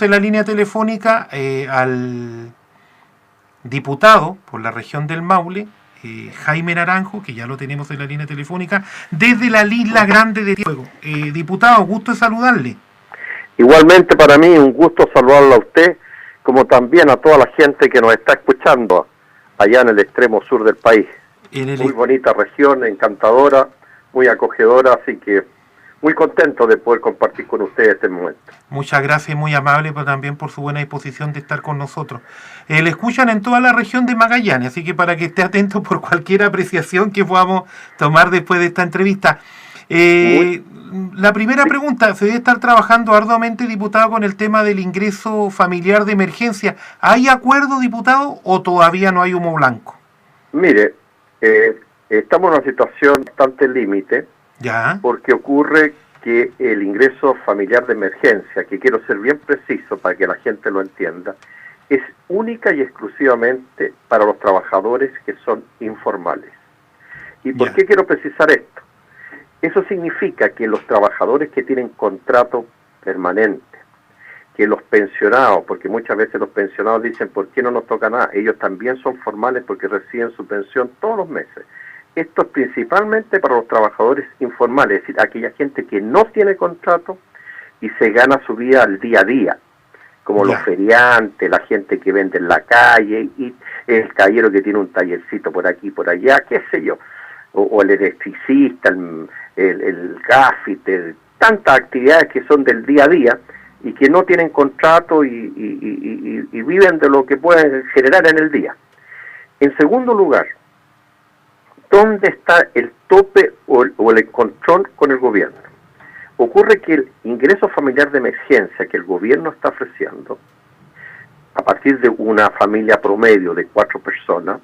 en la línea telefónica al diputado por la región del Maule, Jaime Naranjo, que ya lo tenemos en la línea telefónica, desde la Isla Grande de Fuego. Diputado, gusto de saludarle. Igualmente para mí un gusto saludarlo a usted, como también a toda la gente que nos está escuchando allá en el extremo sur del país. Muy bonita región, encantadora, muy acogedora, así que muy contento de poder compartir con ustedes este momento. Muchas gracias, muy amable, pero también por su buena disposición de estar con nosotros. Le escuchan en toda la región de Magallanes, así que para que esté atento por cualquier apreciación que podamos tomar después de esta entrevista. La primera pregunta, se debe estar trabajando arduamente, diputado, con el tema del ingreso familiar de emergencia. ¿Hay acuerdo, diputado, o todavía no hay humo blanco? Mire, estamos en una situación bastante límite, porque ocurre que el ingreso familiar de emergencia, que quiero ser bien preciso para que la gente lo entienda, es única y exclusivamente para los trabajadores que son informales. ¿Y por qué quiero precisar esto? Eso significa que los trabajadores que tienen contrato permanente, que los pensionados, porque muchas veces los pensionados dicen, ¿por qué no nos toca nada? Ellos también son formales porque reciben su pensión todos los meses. Esto es principalmente para los trabajadores informales, es decir, aquella gente que no tiene contrato y se gana su vida al día a día, como los feriantes, la gente que vende en la calle, y el caballero que tiene un tallercito por aquí, por allá, qué sé yo, o el electricista, el gaffiter, tantas actividades que son del día a día y que no tienen contrato y viven de lo que pueden generar en el día. En segundo lugar, ¿dónde está el tope o el control con el gobierno? Ocurre que el ingreso familiar de emergencia que el gobierno está ofreciendo, a partir de una familia promedio de 4 personas,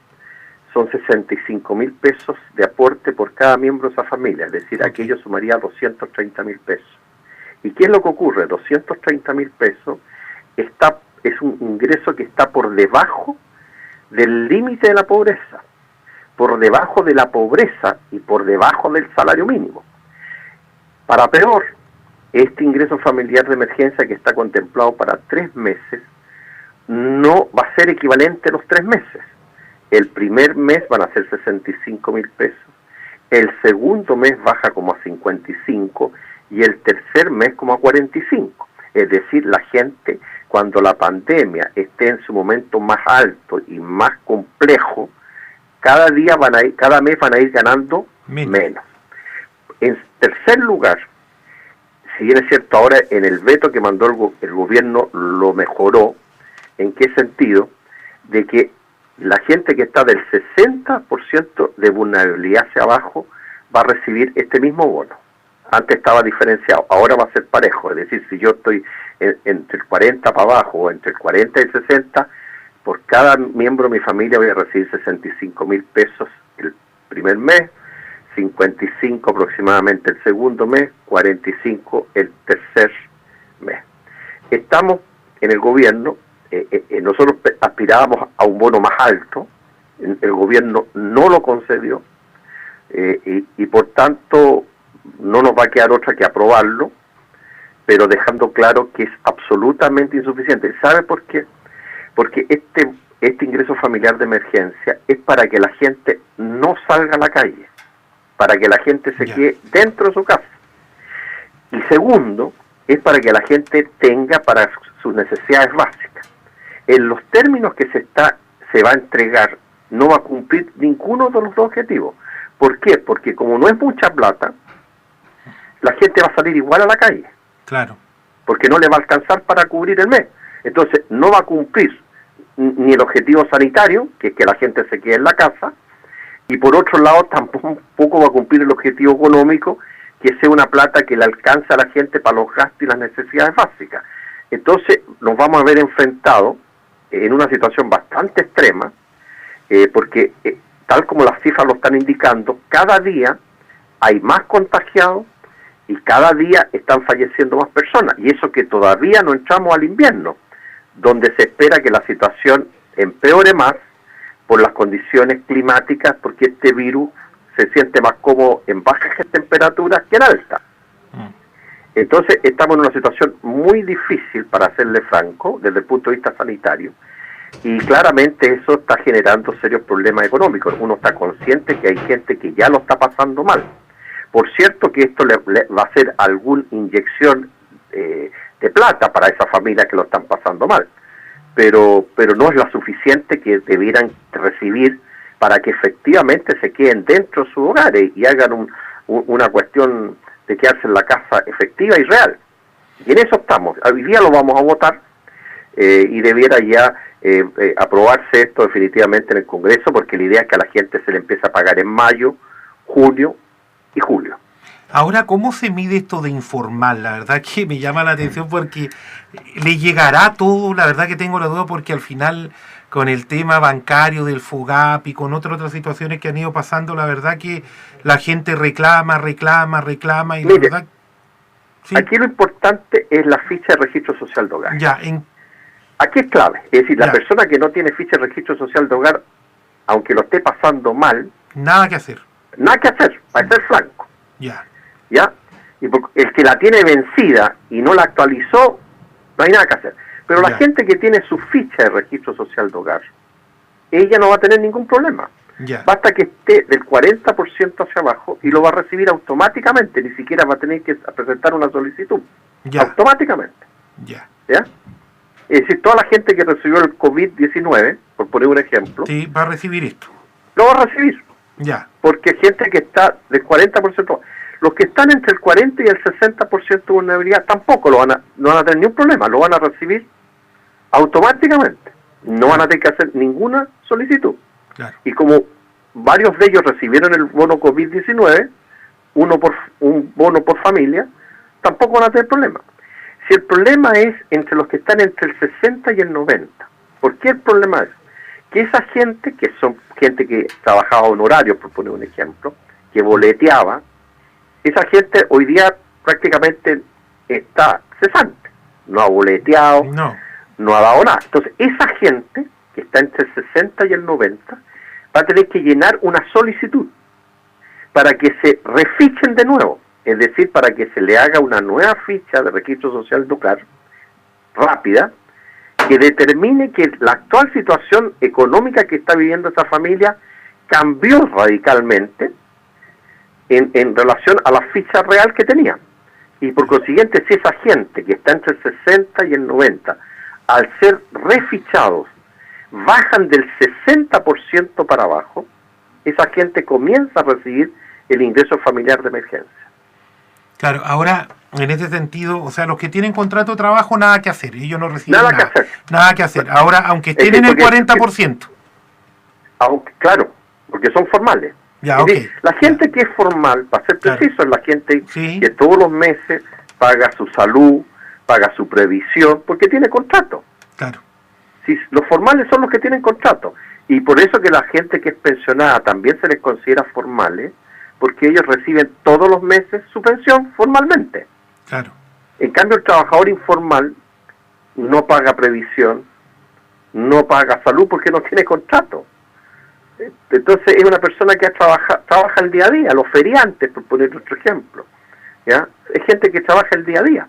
son 65.000 pesos de aporte por cada miembro de esa familia, es decir, aquello sumaría 230.000 pesos. ¿Y qué es lo que ocurre? 230.000 pesos es un ingreso que está por debajo del límite de la pobreza, por debajo de la pobreza y por debajo del salario mínimo. Para peor, este ingreso familiar de emergencia que está contemplado para 3 meses no va a ser equivalente a los 3 meses. El primer mes van a ser 65.000 pesos, el segundo mes baja como a 55 y el tercer mes como a 45. Es decir, la gente, cuando la pandemia esté en su momento más alto y más complejo, cada mes van a ir ganando menos. En tercer lugar, si bien es cierto ahora en el veto que mandó el gobierno lo mejoró, ¿en qué sentido? De que la gente que está del 60% de vulnerabilidad hacia abajo va a recibir este mismo bono. Antes estaba diferenciado, ahora va a ser parejo, es decir, si yo estoy entre el 40 para abajo o entre el 40 y el 60, por cada miembro de mi familia voy a recibir 65.000 pesos el primer mes, 55 aproximadamente el segundo mes, 45 el tercer mes. Estamos en el gobierno, nosotros aspirábamos a un bono más alto, el gobierno no lo concedió, y por tanto no nos va a quedar otra que aprobarlo, pero dejando claro que es absolutamente insuficiente. ¿Sabe por qué? Porque este ingreso familiar de emergencia es para que la gente no salga a la calle, para que la gente se quede dentro de su casa. Y segundo, es para que la gente tenga para sus necesidades básicas. En los términos que se va a entregar, no va a cumplir ninguno de los dos objetivos. ¿Por qué? Porque como no es mucha plata, la gente va a salir igual a la calle. Claro. Porque no le va a alcanzar para cubrir el mes. Entonces, no va a cumplir ni el objetivo sanitario, que es que la gente se quede en la casa, y por otro lado tampoco va a cumplir el objetivo económico, que sea una plata que le alcance a la gente para los gastos y las necesidades básicas. Entonces, nos vamos a ver enfrentados en una situación bastante extrema, porque tal como las cifras lo están indicando, cada día hay más contagiados y cada día están falleciendo más personas, y eso que todavía no entramos al invierno, donde se espera que la situación empeore más por las condiciones climáticas, porque este virus se siente más cómodo en bajas temperaturas que en altas. Entonces estamos en una situación muy difícil, para serle franco, desde el punto de vista sanitario, y claramente eso está generando serios problemas económicos. Uno está consciente que hay gente que ya lo está pasando mal. Por cierto que esto le va a ser alguna inyección de plata para esas familias que lo están pasando mal, pero no es la suficiente que debieran recibir para que efectivamente se queden dentro de sus hogares y hagan una cuestión de quedarse en la casa efectiva y real. Y en eso estamos. Hoy día lo vamos a votar y debiera ya aprobarse esto definitivamente en el Congreso, porque la idea es que a la gente se le empiece a pagar en mayo, junio y julio. Ahora, ¿cómo se mide esto de informal? La verdad que me llama la atención porque le llegará todo, la verdad que tengo la duda, porque al final con el tema bancario del FOGAP y con otras situaciones que han ido pasando, la verdad que la gente reclama y Mire, la verdad... ¿Sí? Aquí lo importante es la ficha de registro social de hogar. Ya, aquí es clave, es decir, la persona que no tiene ficha de registro social de hogar, aunque lo esté pasando mal... Nada que hacer, para ser franco. ¿Ya? Y el que la tiene vencida y no la actualizó, no hay nada que hacer. Pero la gente que tiene su ficha de registro social de hogar, ella no va a tener ningún problema. Basta que esté del 40% hacia abajo y lo va a recibir automáticamente, ni siquiera va a tener que presentar una solicitud. Automáticamente. ¿Ya? Es decir, toda la gente que recibió el COVID-19, por poner un ejemplo, sí, va a recibir esto. Lo va a recibir. Porque hay gente que está del 40%. Los que están entre el 40 y el 60% de vulnerabilidad tampoco no van a tener ningún problema, lo van a recibir automáticamente. No van a tener que hacer ninguna solicitud. Y como varios de ellos recibieron el bono COVID-19, un bono por familia, tampoco van a tener problema. Si el problema es entre los que están entre el 60 y el 90, ¿por qué el problema es? Que esa gente, que son gente que trabajaba honorarios, por poner un ejemplo, que boleteaba, esa gente hoy día prácticamente está cesante, no ha boleteado, no ha dado nada. Entonces, esa gente que está entre el 60 y el 90 va a tener que llenar una solicitud para que se refichen de nuevo, es decir, para que se le haga una nueva ficha de registro social de hogar rápida, que determine que la actual situación económica que está viviendo esa familia cambió radicalmente en relación a la ficha real que tenía. Y por consiguiente, si esa gente que está entre el 60 y el 90, al ser refichados, bajan del 60% para abajo, esa gente comienza a recibir el ingreso familiar de emergencia. Claro, ahora, en ese sentido, o sea, los que tienen contrato de trabajo, nada que hacer, ellos no reciben nada. Nada que hacer. Ahora, aunque estén en el 40%. Claro, porque son formales. La gente que es formal, para ser preciso, es la gente que todos los meses paga su salud, paga su previsión, porque tiene contrato. Si los formales son los que tienen contrato. Y por eso que la gente que es pensionada también se les considera formales, porque ellos reciben todos los meses su pensión formalmente. En cambio, el trabajador informal no paga previsión, no paga salud porque no tiene contrato. Entonces es una persona que trabaja el día a día, los feriantes, por poner otro ejemplo. Es gente que trabaja el día a día.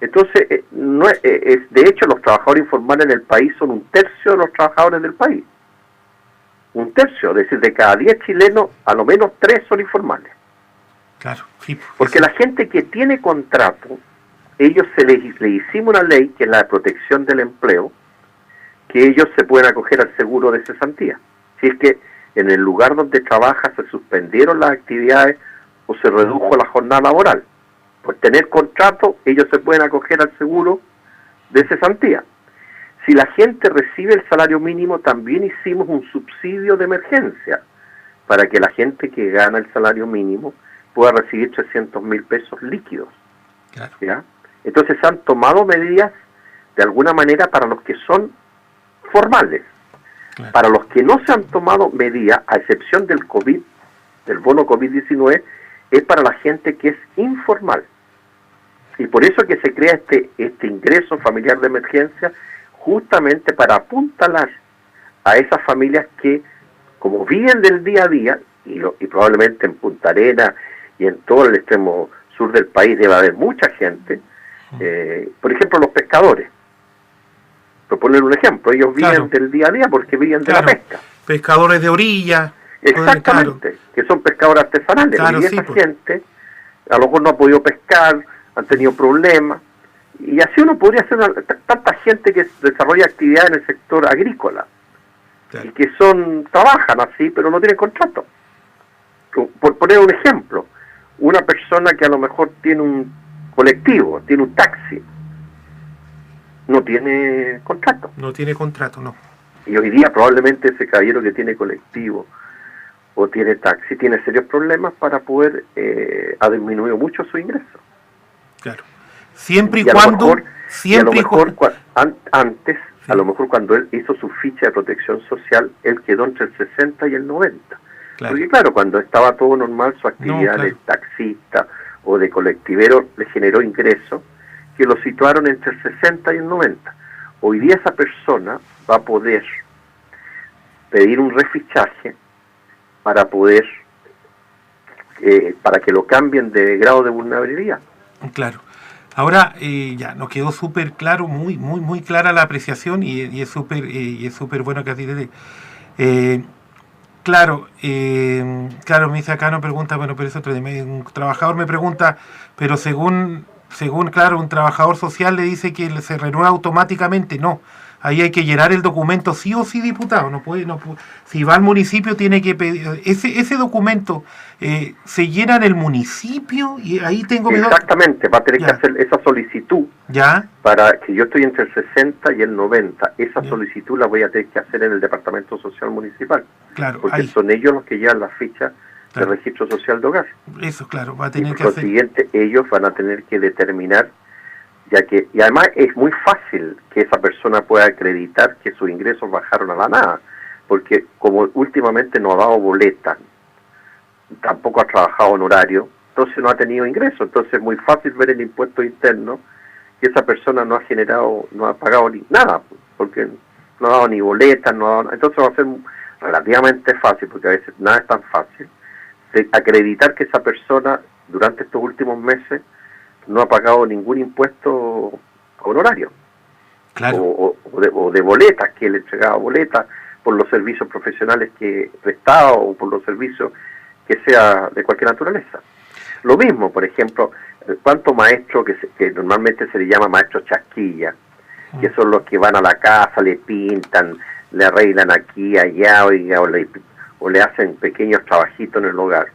Entonces, de hecho, los trabajadores informales en el país son 1/3 de los trabajadores del país. 1/3, es decir, de cada 10 chilenos, a lo menos 3 son informales. Porque la gente que tiene contrato, ellos le hicimos una ley, que es la de protección del empleo, que ellos se pueden acoger al seguro de cesantía. Si es que en el lugar donde trabaja se suspendieron las actividades o se redujo la jornada laboral. Por tener contrato, ellos se pueden acoger al seguro de cesantía. Si la gente recibe el salario mínimo, también hicimos un subsidio de emergencia para que la gente que gana el salario mínimo pueda recibir 300.000 pesos líquidos. Entonces se han tomado medidas de alguna manera para los que son formales. Para los que no se han tomado medidas, a excepción del COVID, del bono COVID-19, es para la gente que es informal. Y por eso que se crea este ingreso familiar de emergencia, justamente para apuntalar a esas familias que, como viven del día a día, y probablemente en Punta Arenas y en todo el extremo sur del país debe haber mucha gente, por ejemplo los pescadores, por poner un ejemplo, ellos viven del día a día porque viven de la pesca. Pescadores de orilla. Exactamente, que son pescadores artesanales, y esa gente a lo mejor no ha podido pescar, han tenido problemas, y así uno podría hacer tanta gente que desarrolla actividad en el sector agrícola, y que trabajan así, pero no tienen contrato. Por poner un ejemplo, una persona que a lo mejor tiene un colectivo, tiene un taxi, no tiene contrato. No tiene contrato, no. Y hoy día probablemente ese caballero que tiene colectivo o tiene taxi tiene serios problemas para poder, ha disminuido mucho su ingreso. Claro. Siempre y cuando... Antes, a lo mejor cuando él hizo su ficha de protección social, él quedó entre el 60 y el 90. Claro. Porque claro, cuando estaba todo normal, su actividad de taxista o de colectivero le generó ingresos que lo situaron entre el 60 y el 90. Hoy día esa persona va a poder pedir un refichaje para poder, para que lo cambien de grado de vulnerabilidad. Claro. Ahora ya nos quedó súper claro, muy clara la apreciación y es súper bueno que así le claro, me dice acá, no pregunta, bueno, pero eso un trabajador me pregunta, pero según claro, un trabajador social le dice que se renueva automáticamente, no. Ahí hay que llenar el documento sí o sí, diputado. No puede. Si va al municipio tiene que pedir ese documento. Se llena en el municipio y ahí tengo. Exactamente, va a tener que hacer esa solicitud. Ya. Para que yo estoy entre el 60 y el 90. Esa solicitud la voy a tener que hacer en el Departamento Social Municipal. Claro. Porque son ellos los que llevan la ficha de registro social de hogar. Eso, claro, va a tener que hacer. Por consiguiente, ellos van a tener que determinar. Y además es muy fácil que esa persona pueda acreditar que sus ingresos bajaron a la nada, porque como últimamente no ha dado boleta, tampoco ha trabajado en horario, entonces no ha tenido ingresos, entonces es muy fácil ver el impuesto interno que esa persona no ha pagado ni nada, porque no ha dado ni boleta, entonces va a ser relativamente fácil, porque a veces nada es tan fácil, de acreditar que esa persona durante estos últimos meses no ha pagado ningún impuesto honorario. Claro. O de boletas, que le entregaba boletas por los servicios profesionales que prestaba o por los servicios que sea de cualquier naturaleza. Lo mismo, por ejemplo, cuántos maestros que normalmente se le llama maestros chasquilla, que son los que van a la casa, le pintan, le arreglan aquí, allá, o le hacen pequeños trabajitos en el hogar.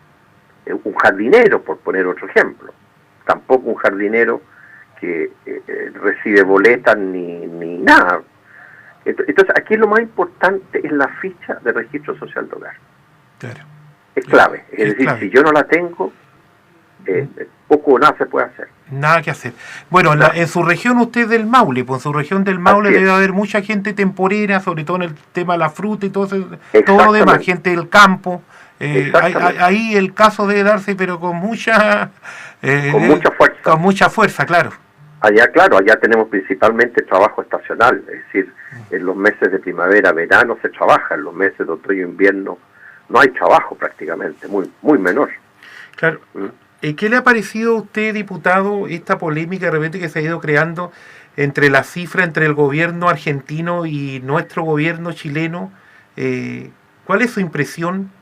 Un jardinero, por poner otro ejemplo. Tampoco un jardinero que recibe boletas ni nada. Entonces, aquí lo más importante es la ficha de registro social de hogar. Claro. Es clave. Es decir, si yo no la tengo, poco o nada se puede hacer. Nada que hacer. Bueno, en su región usted del Maule, pues en su región del Maule debe haber mucha gente temporera, sobre todo en el tema de la fruta y todo lo demás, gente del campo. Ahí el caso debe darse, pero con mucha fuerza. Con mucha fuerza, claro. Allá tenemos principalmente trabajo estacional, es decir, en los meses de primavera, verano se trabaja, en los meses de otoño, invierno no hay trabajo prácticamente, muy menor. Claro. ¿Qué le ha parecido a usted, diputado, esta polémica de repente que se ha ido creando entre la cifra entre el gobierno argentino y nuestro gobierno chileno? ¿Cuál es su impresión?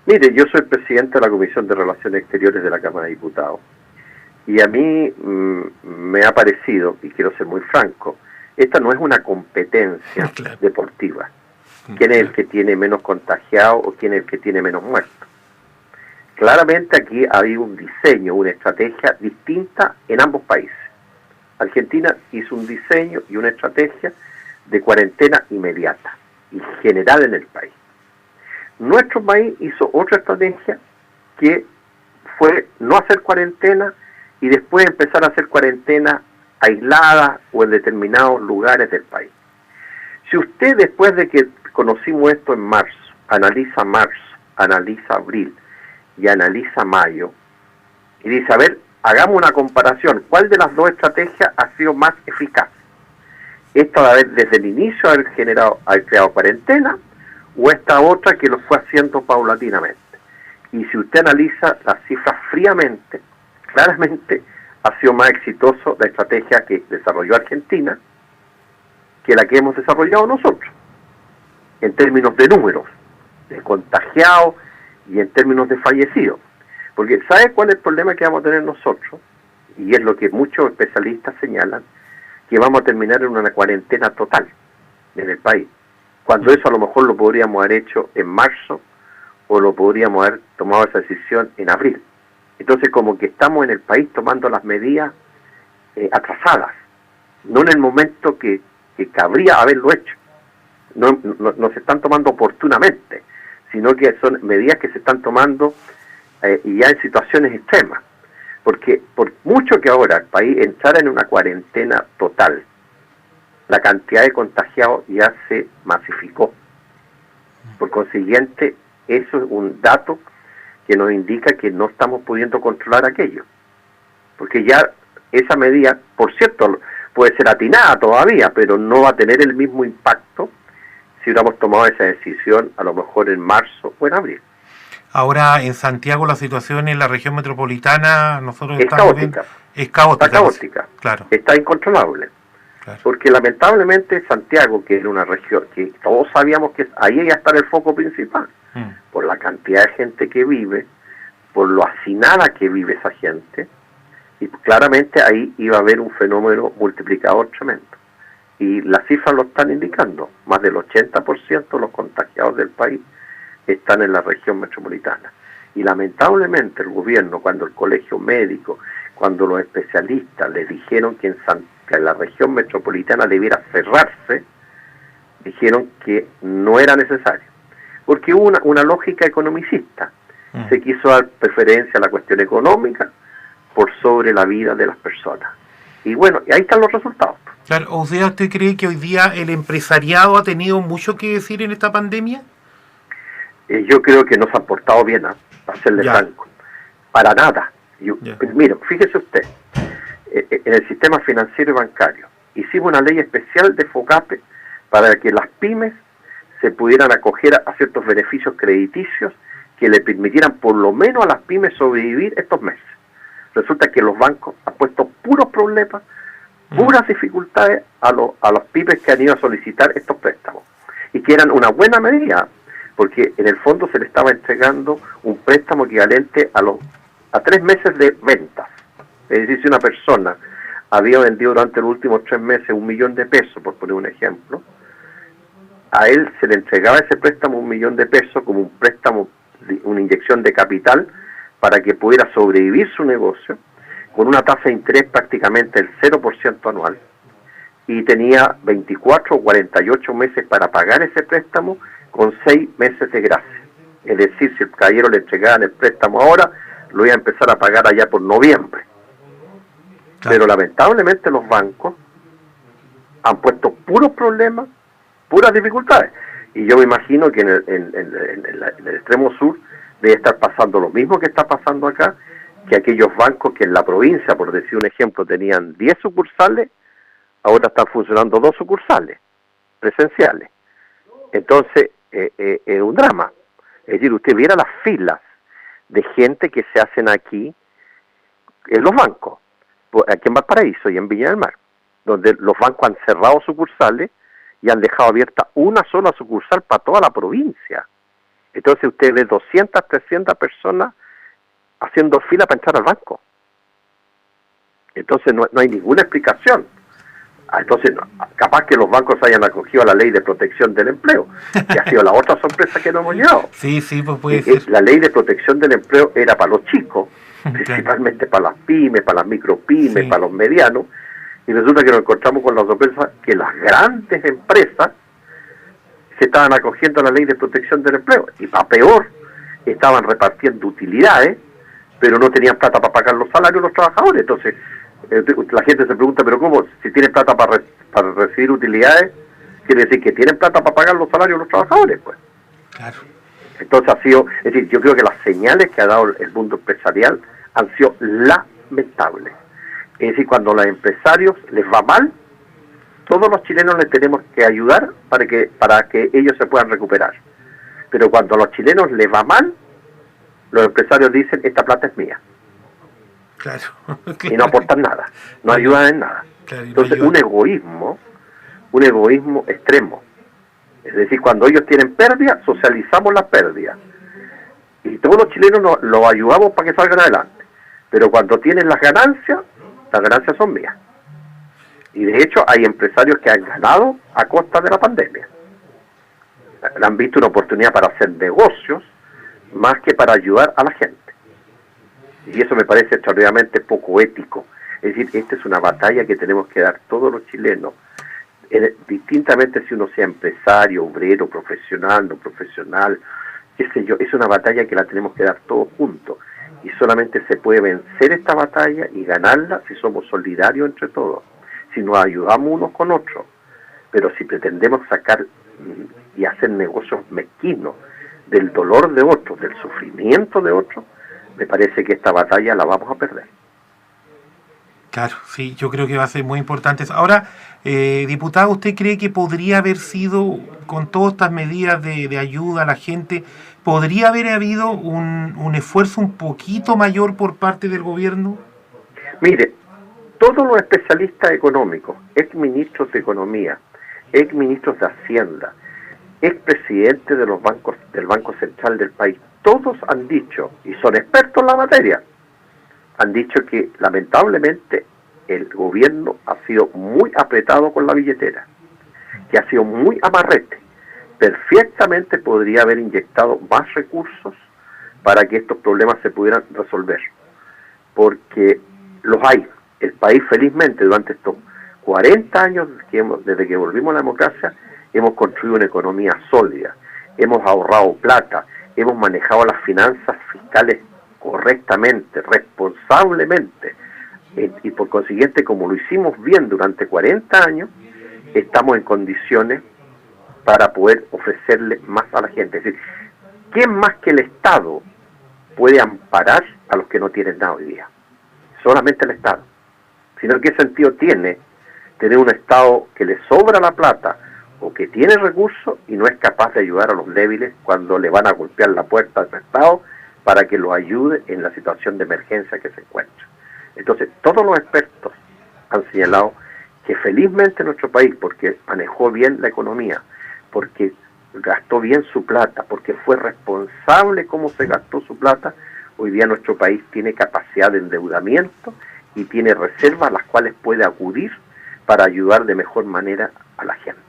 Mire, yo soy presidente de la Comisión de Relaciones Exteriores de la Cámara de Diputados y a mí me ha parecido, y quiero ser muy franco, esta no es una competencia deportiva. ¿Quién es el que tiene menos contagiados o quién es el que tiene menos muertos? Claramente aquí hay un diseño, una estrategia distinta en ambos países. Argentina hizo un diseño y una estrategia de cuarentena inmediata y general en el país. Nuestro país hizo otra estrategia que fue no hacer cuarentena y después empezar a hacer cuarentena aislada o en determinados lugares del país. Si usted después de que conocimos esto en marzo, analiza abril y analiza mayo y dice, a ver, hagamos una comparación, ¿cuál de las dos estrategias ha sido más eficaz? Esta de haber desde el inicio haber creado cuarentena o esta otra que lo fue haciendo paulatinamente. Y si usted analiza las cifras fríamente, claramente ha sido más exitoso la estrategia que desarrolló Argentina que la que hemos desarrollado nosotros, en términos de números, de contagiados y en términos de fallecidos. Porque ¿sabe cuál es el problema que vamos a tener nosotros? Y es lo que muchos especialistas señalan, que vamos a terminar en una cuarentena total en el país. Cuando eso a lo mejor lo podríamos haber hecho en marzo, o lo podríamos haber tomado esa decisión en abril. Entonces como que estamos en el país tomando las medidas atrasadas, no en el momento que cabría haberlo hecho. No se están tomando oportunamente, sino que son medidas que se están tomando y ya en situaciones extremas. Porque por mucho que ahora el país entrara en una cuarentena total, la cantidad de contagiados ya se masificó. Por consiguiente, eso es un dato que nos indica que no estamos pudiendo controlar aquello. Porque ya esa medida, por cierto, puede ser atinada todavía, pero no va a tener el mismo impacto si hubiéramos tomado esa decisión a lo mejor en marzo o en abril. Ahora en Santiago la situación en la región metropolitana nosotros es caótica. Es caótica. Está caótica. Claro. Está incontrolable. Claro. Porque lamentablemente Santiago, que era una región que todos sabíamos que ahí iba a estar el foco principal, por la cantidad de gente que vive, por lo hacinada que vive esa gente, y claramente ahí iba a haber un fenómeno multiplicador tremendo. Y las cifras lo están indicando, más del 80% de los contagiados del país están en la región metropolitana. Y lamentablemente el gobierno, cuando el colegio médico, cuando los especialistas les dijeron que en la región metropolitana debiera cerrarse, dijeron que no era necesario. Porque hubo una lógica economicista. Se quiso dar preferencia a la cuestión económica por sobre la vida de las personas. Y bueno, ahí están los resultados. Claro, o sea, ¿usted cree que hoy día el empresariado ha tenido mucho que decir en esta pandemia? Yo creo que no se han portado bien, para serle franco. Para nada. Mire, fíjese usted, en el sistema financiero y bancario hicimos una ley especial de FOGAPE para que las pymes se pudieran acoger a ciertos beneficios crediticios que le permitieran por lo menos a las pymes sobrevivir estos meses. Resulta que los bancos han puesto puros problemas, puras dificultades a los pymes que han ido a solicitar estos préstamos, y que eran una buena medida, porque en el fondo se le estaba entregando un préstamo equivalente a 3 meses de ventas. Es decir, si una persona había vendido durante los últimos 3 meses 1 millón de pesos, por poner un ejemplo, a él se le entregaba ese préstamo 1 millón de pesos como un préstamo, una inyección de capital para que pudiera sobrevivir su negocio, con una tasa de interés prácticamente del 0% anual, y tenía 24 o 48 meses para pagar ese préstamo con 6 meses de gracia. Es decir, si el caballero le entregaban el préstamo ahora, lo iba a empezar a pagar allá por noviembre. Claro. Pero lamentablemente los bancos han puesto puros problemas, puras dificultades. Y yo me imagino que en el extremo sur debe estar pasando lo mismo que está pasando acá, que aquellos bancos que en la provincia, por decir un ejemplo, tenían 10 sucursales, ahora están funcionando 2 sucursales presenciales. Entonces, es un drama. Es decir, usted viera las filas de gente que se hacen aquí en los bancos, aquí en Valparaíso y en Viña del Mar, donde los bancos han cerrado sucursales y han dejado abierta una sola sucursal para toda la provincia. Entonces usted ve 200, 300 personas haciendo fila para entrar al banco. Entonces no hay ninguna explicación. Entonces, capaz que los bancos hayan acogido a la ley de protección del empleo, que ha sido la otra sorpresa que nos hemos llevado. Sí, pues puede ser. La ley de protección del empleo era para los chicos, principalmente para las pymes, para las micropymes, para los medianos, y resulta que nos encontramos con la sorpresa que las grandes empresas se estaban acogiendo a la ley de protección del empleo, y para peor, estaban repartiendo utilidades, pero no tenían plata para pagar los salarios de los trabajadores. Entonces, la gente se pregunta, pero ¿cómo? Si tienen plata para recibir utilidades, quiere decir que tienen plata para pagar los salarios de los trabajadores, pues. Claro. Entonces ha sido, es decir, yo creo que las señales que ha dado el mundo empresarial han sido lamentables. Es decir, cuando a los empresarios les va mal, todos los chilenos les tenemos que ayudar para que ellos se puedan recuperar. Pero cuando a los chilenos les va mal, los empresarios dicen, esta plata es mía. Claro. Y no aportan nada, no ayudan en nada. Claro, entonces un egoísmo extremo. Es decir, cuando ellos tienen pérdidas, socializamos las pérdidas. Y todos los chilenos los ayudamos para que salgan adelante. Pero cuando tienen las ganancias son mías. Y de hecho hay empresarios que han ganado a costa de la pandemia. Han visto una oportunidad para hacer negocios más que para ayudar a la gente. Y eso me parece extraordinariamente poco ético. Es decir, esta es una batalla que tenemos que dar todos los chilenos, distintamente si uno sea empresario, obrero, profesional, no profesional, qué sé yo, es una batalla que la tenemos que dar todos juntos. Y solamente se puede vencer esta batalla y ganarla si somos solidarios entre todos, si nos ayudamos unos con otros. Pero si pretendemos sacar y hacer negocios mezquinos del dolor de otros, del sufrimiento de otros, me parece que esta batalla la vamos a perder. Claro, sí, yo creo que va a ser muy importante. Ahora, diputado, ¿usted cree que podría haber sido, con todas estas medidas de ayuda a la gente, podría haber habido un esfuerzo un poquito mayor por parte del gobierno? Mire, todos los especialistas económicos, exministros de Economía, exministros de Hacienda, expresidentes de los bancos, del Banco Central del país, todos han dicho, y son expertos en la materia, han dicho que lamentablemente el gobierno ha sido muy apretado con la billetera, que ha sido muy amarrete. Perfectamente podría haber inyectado más recursos para que estos problemas se pudieran resolver, porque los hay. El país felizmente durante estos 40 años desde que volvimos a la democracia hemos construido una economía sólida, hemos ahorrado plata, hemos manejado las finanzas fiscales correctamente, responsablemente, y por consiguiente, como lo hicimos bien durante 40 años, estamos en condiciones para poder ofrecerle más a la gente. Es decir, ¿quién más que el Estado puede amparar a los que no tienen nada hoy día? Solamente el Estado. Sino, ¿qué sentido tiene tener un Estado que le sobra la plata o que tiene recursos y no es capaz de ayudar a los débiles cuando le van a golpear la puerta al Estado para que lo ayude en la situación de emergencia que se encuentra? Entonces, todos los expertos han señalado que felizmente nuestro país, porque manejó bien la economía, porque gastó bien su plata, porque fue responsable cómo se gastó su plata, hoy día nuestro país tiene capacidad de endeudamiento y tiene reservas a las cuales puede acudir para ayudar de mejor manera a la gente.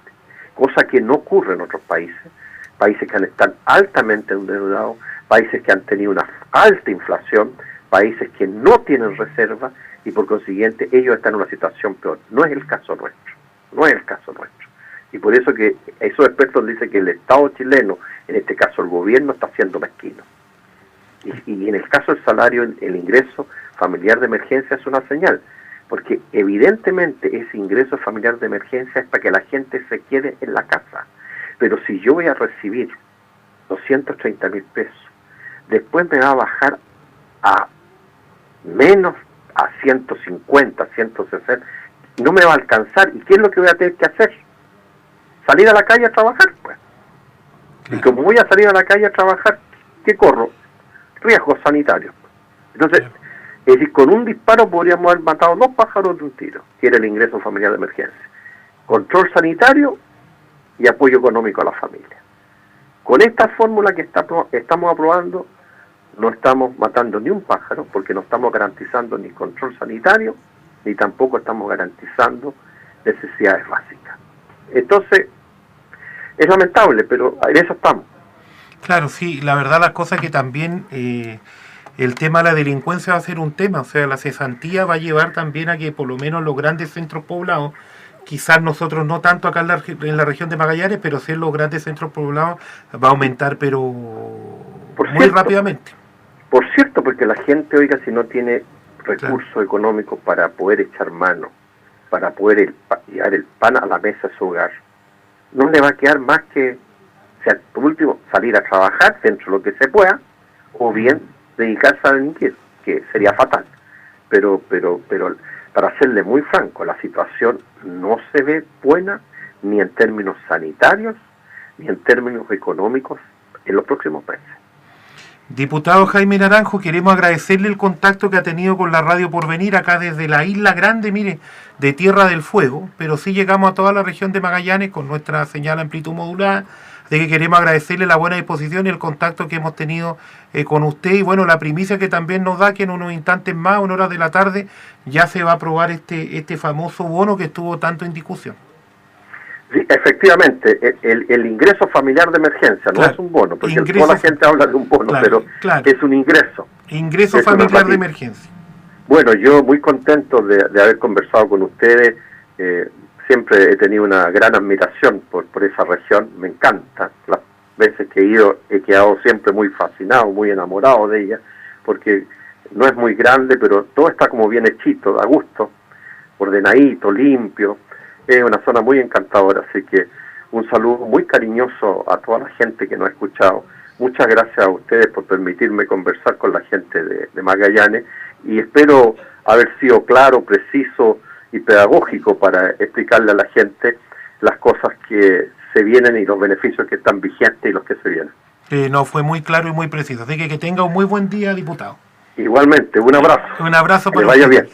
Cosa que no ocurre en otros países, países que están altamente endeudados, países que han tenido una alta inflación, países que no tienen reserva y por consiguiente ellos están en una situación peor. No es el caso nuestro, no es el caso nuestro. Y por eso que esos expertos dicen que el Estado chileno, en este caso el gobierno, está siendo mezquino. Y en el caso del salario, el ingreso familiar de emergencia es una señal, porque evidentemente ese ingreso familiar de emergencia es para que la gente se quede en la casa. Pero si yo voy a recibir 230.000 pesos, después me va a bajar a menos, a 150, 160, no me va a alcanzar. ¿Y qué es lo que voy a tener que hacer? ¿Salir a la calle a trabajar? Pues. Claro. Y como voy a salir a la calle a trabajar, ¿qué corro? Riesgos sanitarios. Entonces, claro, es decir, con un disparo podríamos haber matado 2 pájaros de un tiro, que era el ingreso familiar de emergencia. Control sanitario y apoyo económico a la familia. Con esta fórmula que estamos aprobando, no estamos matando ni un pájaro, porque no estamos garantizando ni control sanitario, ni tampoco estamos garantizando necesidades básicas. Entonces, es lamentable, pero en eso estamos. Claro, sí, la verdad las cosas que también el tema de la delincuencia va a ser un tema, o sea, la cesantía va a llevar también a que por lo menos los grandes centros poblados, quizás nosotros no tanto acá en la región de Magallanes, pero sí en los grandes centros poblados va a aumentar, pero muy rápidamente. Por cierto, porque la gente, oiga, si no tiene recursos económicos para poder echar mano, para poder llevar el pan a la mesa de su hogar, no le va a quedar más que, o sea, por último, salir a trabajar dentro de lo que se pueda, o bien dedicarse a delinquir, que sería fatal. Pero para serle muy franco, la situación no se ve buena ni en términos sanitarios ni en términos económicos en los próximos meses. Diputado Jaime Naranjo, queremos agradecerle el contacto que ha tenido con la Radio Porvenir acá desde la Isla Grande, mire, de Tierra del Fuego, pero sí llegamos a toda la región de Magallanes con nuestra señal amplitud modulada, de que queremos agradecerle la buena disposición y el contacto que hemos tenido con usted, y bueno, la primicia que también nos da que en unos instantes más, en horas de la tarde, ya se va a aprobar este famoso bono que estuvo tanto en discusión. Sí, efectivamente, el ingreso familiar de emergencia, claro, no es un bono, porque toda la gente habla de un bono, claro, pero claro, es un ingreso. Ingreso familiar de emergencia. Bueno, yo muy contento de haber conversado con ustedes, siempre he tenido una gran admiración por esa región, me encanta, las veces que he ido he quedado siempre muy fascinado, muy enamorado de ella, porque no es muy grande, pero todo está como bien hechito, a gusto, ordenadito, limpio. Es una zona muy encantadora, así que un saludo muy cariñoso a toda la gente que nos ha escuchado. Muchas gracias a ustedes por permitirme conversar con la gente de Magallanes y espero haber sido claro, preciso y pedagógico para explicarle a la gente las cosas que se vienen y los beneficios que están vigentes y los que se vienen. No, fue muy claro y muy preciso. Así que tenga un muy buen día, diputado. Igualmente, un abrazo. Un abrazo para que vaya bien.